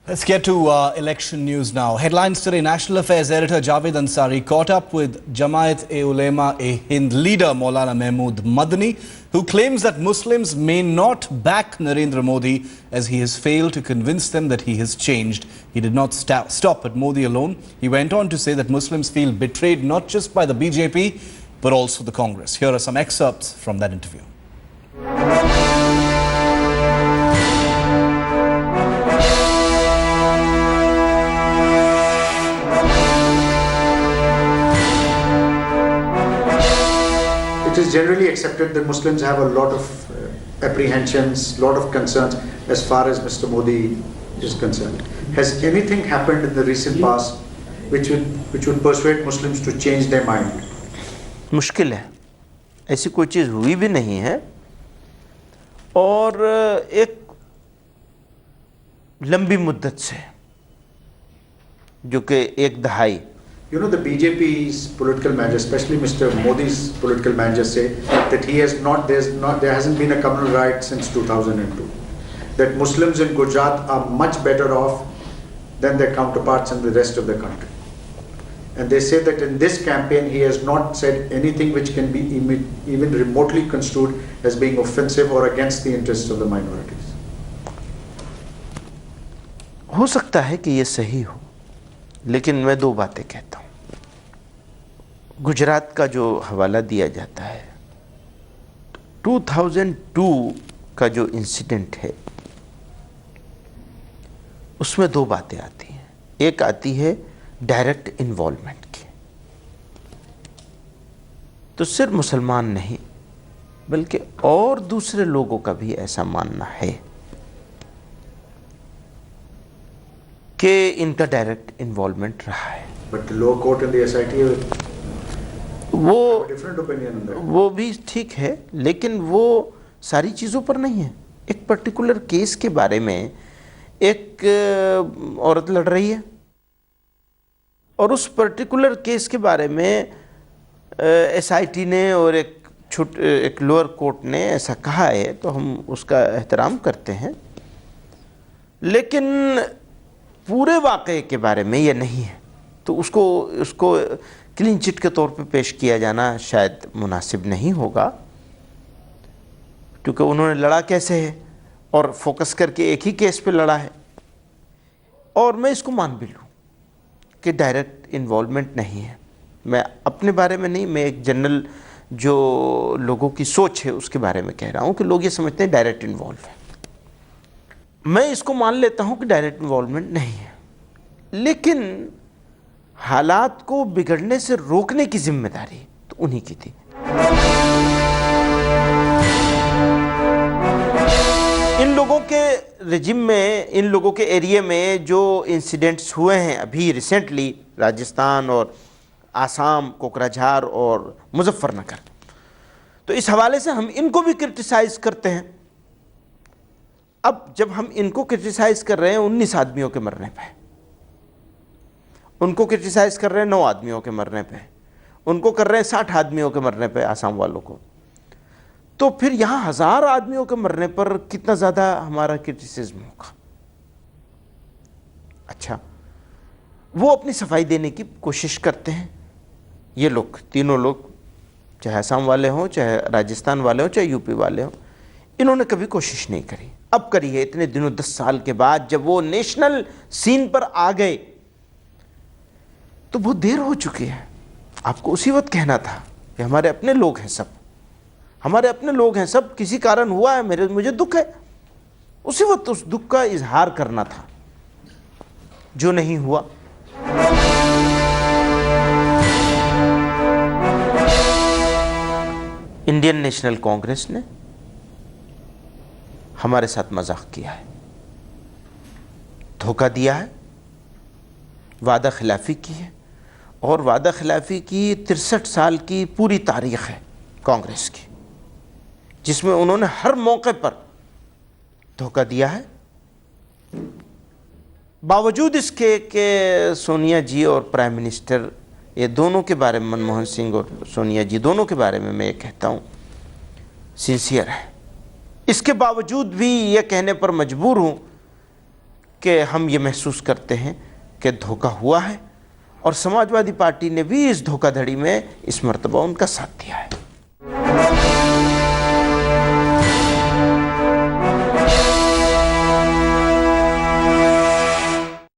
Let's get to election news now. Headlines today. National Affairs editor Javed Ansari caught up with Jamaat-e-Ulema-e-Hind leader Maulana Mahmood Madani, who claims that Muslims may not back Narendra Modi as he has failed to convince them that he has changed. He did not stop at Modi alone. He went on to say that Muslims feel betrayed not just by the BJP but also the Congress. Here are some excerpts from that interview. It is generally accepted that Muslims have a lot of apprehensions, lot of concerns as far as Mr. Modi is concerned. Has anything happened in the recent past which would persuade Muslims to change their mind? मुश्किल है, ऐसी कोई चीज़ हुई भी नहीं है और एक लंबी मुद्दत से जो कि एक दहाई. You know, the BJP's political manager, especially Mr. Modi's political manager, say that there hasn't been a communal riot since 2002. That Muslims in Gujarat are much better off than their counterparts in the rest of the country. And they say that in this campaign he has not said anything which can be even remotely construed as being offensive or against the interests of the minorities. हो सकता है कि ये सही हो, लेकिन मैं दो बातें कहता हूँ. गुजरात का जो हवाला दिया जाता है, 2002 का जो इंसिडेंट है उसमें दो बातें आती हैं. एक आती है डायरेक्ट इन्वॉल्वमेंट की. तो सिर्फ मुसलमान नहीं बल्कि और दूसरे लोगों का भी ऐसा मानना है कि इनका डायरेक्ट इन्वॉल्वमेंट रहा है. But the lower court and the SIT वो different opinion on that. वो भी ठीक है, लेकिन वो सारी चीज़ों पर नहीं है. एक पर्टिकुलर केस के बारे में एक औरत लड़ रही है और उस पर्टिकुलर केस के बारे में SIT ने और एक लोअर कोर्ट ने ऐसा कहा है, तो हम उसका एहतराम करते हैं, लेकिन पूरे वाक़े के बारे में ये नहीं है. तो उसको क्लीन चिट के तौर पे पेश किया जाना शायद मुनासिब नहीं होगा, क्योंकि उन्होंने लड़ा कैसे है और फोकस करके एक ही केस पे लड़ा है. और मैं इसको मान भी लूँ कि डायरेक्ट इन्वॉल्वमेंट नहीं है. मैं अपने बारे में नहीं, मैं एक जनरल जो लोगों की सोच है उसके बारे में कह रहा हूँ कि लोग ये समझते हैं डायरेक्ट इन्वॉल्व है. मैं इसको मान लेता हूँ कि डायरेक्ट इन्वॉल्वमेंट नहीं है, लेकिन हालात को बिगड़ने से रोकने की जिम्मेदारी तो उन्हीं की थी. इन लोगों के रेजिम में, इन लोगों के एरिया में जो इंसिडेंट्स हुए हैं अभी रिसेंटली, राजस्थान और आसाम, कोकराझार और मुजफ्फरनगर, तो इस हवाले से हम इनको भी क्रिटिसाइज करते हैं. अब जब हम इनको क्रिटिसाइज कर रहे हैं 19 आदमियों के मरने पे, उनको क्रिटिसाइज कर रहे हैं 9 आदमियों के मरने पे, उनको कर रहे हैं 60 आदमियों के मरने पे आसाम वालों को, तो फिर यहाँ 1000 आदमियों के मरने पर कितना ज़्यादा हमारा क्रिटिसिज्म होगा. अच्छा, वो अपनी सफाई देने की कोशिश करते हैं. ये लोग, तीनों लोग, चाहे आसाम वाले हों, चाहे राजस्थान वाले हों, चाहे यूपी वाले हों, इन्होंने कभी कोशिश नहीं करी. अब करी है इतने दिनों, 10 साल के बाद जब वो नेशनल सीन पर आ गए तो बहुत देर हो चुकी है. आपको उसी वक्त कहना था कि हमारे अपने लोग हैं सब, हमारे अपने लोग हैं सब, किसी कारण हुआ है, मुझे दुख है. उसी वक्त उस दुख का इजहार करना था, जो नहीं हुआ. इंडियन नेशनल कांग्रेस ने हमारे साथ मजाक किया है, धोखा दिया है, वादा खिलाफी की है. और वादा खिलाफी की 63 साल की पूरी तारीख है कांग्रेस की, जिसमें उन्होंने हर मौके पर धोखा दिया है. बावजूद इसके कि सोनिया जी और प्राइम मिनिस्टर, ये दोनों के बारे में, मनमोहन सिंह और सोनिया जी दोनों के बारे में मैं ये कहता हूँ सिंसियर है, इसके बावजूद भी ये कहने पर मजबूर हूँ कि हम ये महसूस करते हैं कि धोखा हुआ है और समाजवादी पार्टी ने भी इस धोखाधड़ी में इस मर्तबा उनका साथ दिया है।